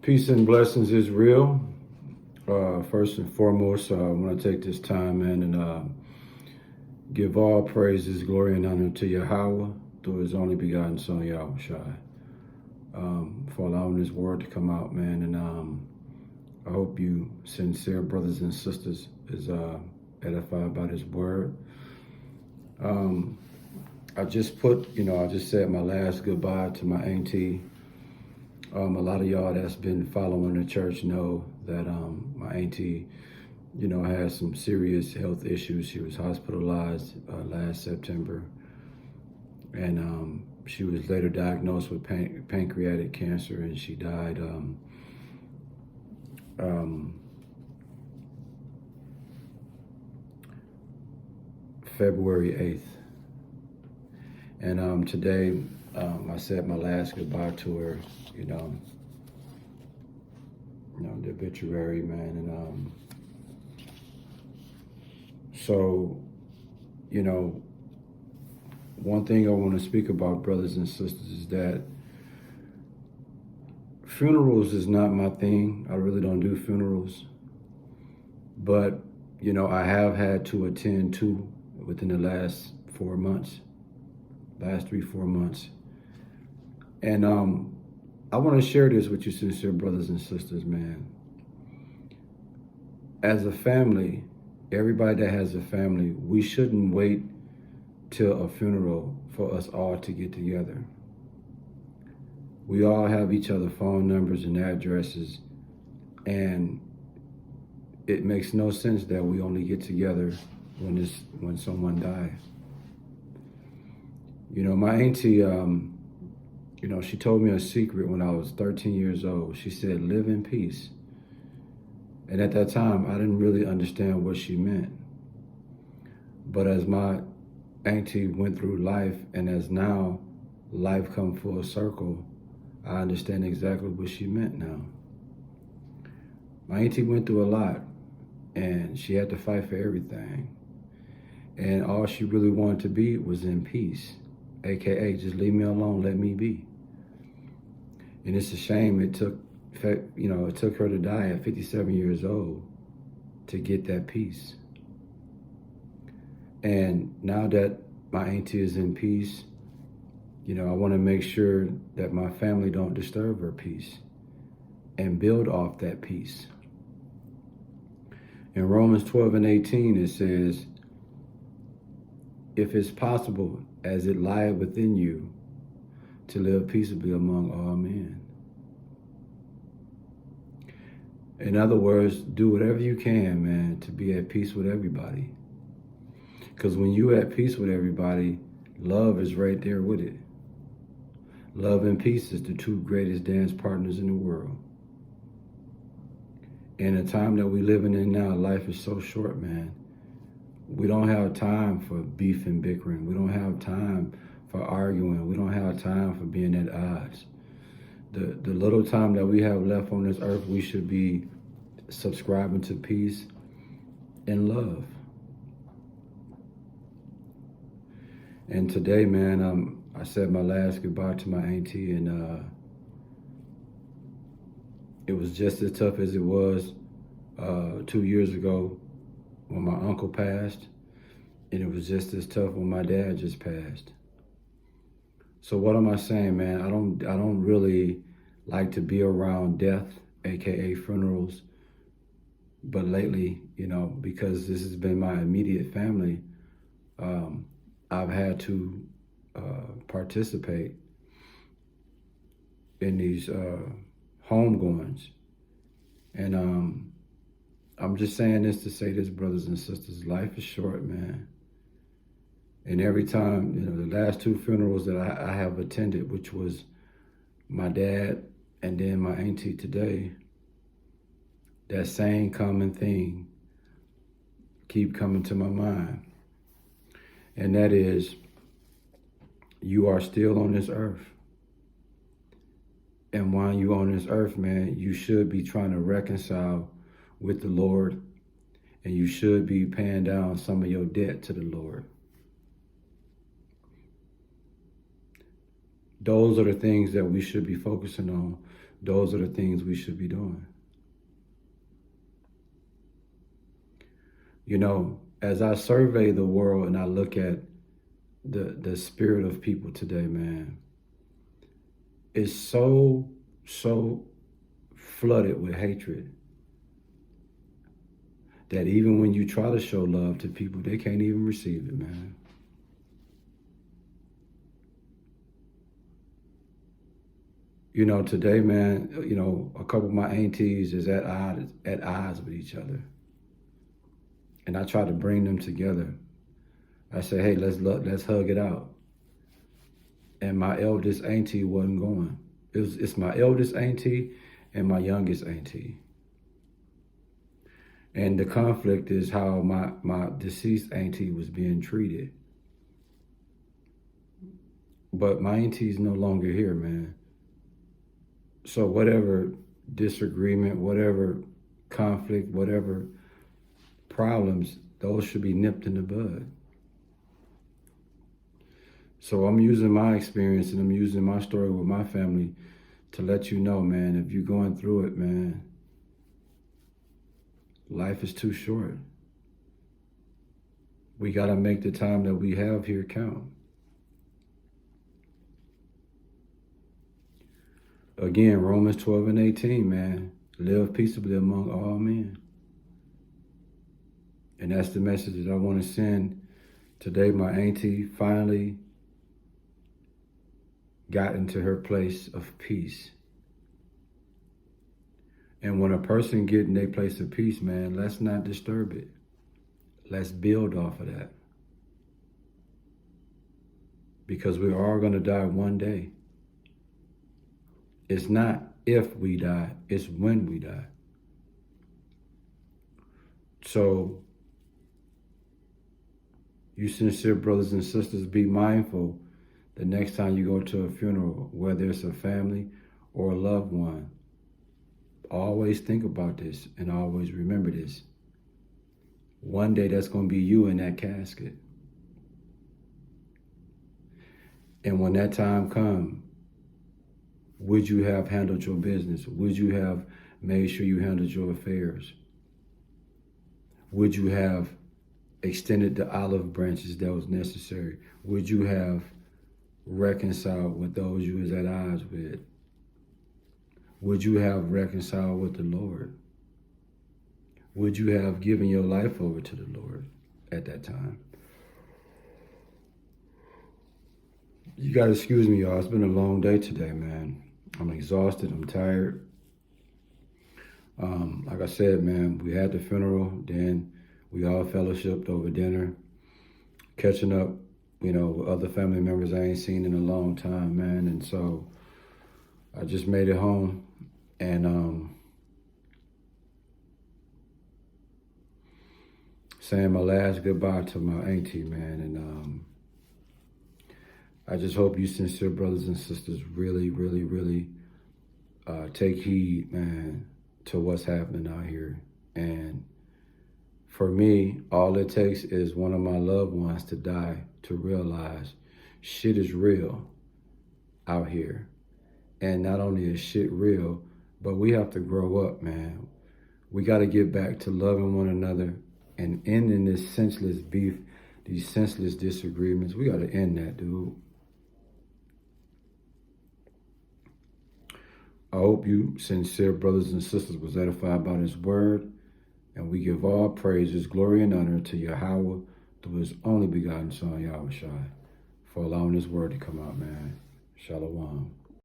Peace and blessings is real. First and foremost, I want to take this time, man, and give all praises, glory, and honor to Yahweh through His only begotten Son, Yahushua, for allowing His word to come out, man. And I hope you sincere brothers and sisters is edified by this word. I just said my last goodbye to my auntie. A lot of y'all that's been following the church know that my auntie, had some serious health issues. She was hospitalized last September, and she was later diagnosed with pancreatic cancer, and she died February 8th. And today, I said my last goodbye to her, the obituary, man. And so, one thing I want to speak about, brothers and sisters, is that funerals is not my thing. I really don't do funerals. But, I have had to attend two within the last 4 months, last 3-4 months. And I want to share this with you, sincere brothers and sisters, man. As a family, everybody that has a family, we shouldn't wait till a funeral for us all to get together. We all have each other's phone numbers and addresses, and it makes no sense that we only get together when someone dies. My auntie, she told me a secret when I was 13 years old. She said, live in peace. And at that time, I didn't really understand what she meant. But as my auntie went through life, and as now life come full circle, I understand exactly what she meant now. My auntie went through a lot, and she had to fight for everything. And all she really wanted to be was in peace, AKA just leave me alone, let me be. And it's a shame it took her to die at 57 years old to get that peace. And now that my auntie is in peace, I want to make sure that my family don't disturb her peace and build off that peace. In Romans 12:18, it says, if it's possible, as it lieth within you, to live peaceably among all men. In other words, do whatever you can, man, to be at peace with everybody. Because when you're at peace with everybody, love is right there with it. Love and peace is the two greatest dance partners in the world. In the time that we're living in now, life is so short, man. We don't have time for beef and bickering. We don't have time for arguing. We don't have time for being at odds. The little time that we have left on this earth, we should be subscribing to peace and love. And today, man, I said my last goodbye to my auntie, and it was just as tough as it was 2 years ago when my uncle passed, and it was just as tough when my dad just passed. So what am I saying, man? I don't really like to be around death, AKA funerals. But lately, because this has been my immediate family, I've had to participate in these homegoings. And I'm just saying this to say this, brothers and sisters, life is short, man. And every time, the last two funerals that I have attended, which was my dad and then my auntie today, that same common thing keep coming to my mind. And that is, you are still on this earth. And while you're on this earth, man, you should be trying to reconcile with the Lord, and you should be paying down some of your debt to the Lord. Those are the things that we should be focusing on. Those are the things we should be doing. You know, as I survey the world and I look at the spirit of people today, man, it's so flooded with hatred that even when you try to show love to people, they can't even receive it, man. You know, today, man, you know, a couple of my aunties is at odds with each other. And I try to bring them together. I say, hey, let's hug it out. And my eldest auntie wasn't going. It's my eldest auntie and my youngest auntie. And the conflict is how my deceased auntie was being treated. But my auntie's no longer here, man. So whatever disagreement, whatever conflict, whatever problems, those should be nipped in the bud. So I'm using my experience and I'm using my story with my family to let you know, man, if you're going through it, man, life is too short. We got to make the time that we have here count. Again, Romans 12 and 18, man, live peaceably among all men. And that's the message that I want to send today. My auntie finally got into her place of peace. And when a person get in their place of peace, man, let's not disturb it. Let's build off of that. Because we're all going to die one day. It's not if we die, it's when we die. So, you sincere brothers and sisters, be mindful the next time you go to a funeral, whether it's a family or a loved one. Always think about this and always remember this. One day that's going to be you in that casket. And when that time comes, would you have handled your business? Would you have made sure you handled your affairs? Would you have extended the olive branches that was necessary? Would you have reconciled with those you was at odds with? Would you have reconciled with the Lord? Would you have given your life over to the Lord at that time? You got to excuse me, y'all. It's been a long day today, man. I'm exhausted. I'm tired. Like I said, man, we had the funeral. Then we all fellowshipped over dinner, catching up, you know, with other family members I ain't seen in a long time, man. And so I just made it home and saying my last goodbye to my auntie, man. And I just hope you sincere brothers and sisters really take heed, man, to what's happening out here. And for me, all it takes is one of my loved ones to die to realize shit is real out here. And not only is shit real, but we have to grow up, man. We got to get back to loving one another and ending this senseless beef, these senseless disagreements. We got to end that, dude. I hope you, sincere brothers and sisters, was edified by this word. And we give all praises, glory, and honor to Yahweh through his only begotten Son, Yahushua, for allowing this word to come out, man. Shalom.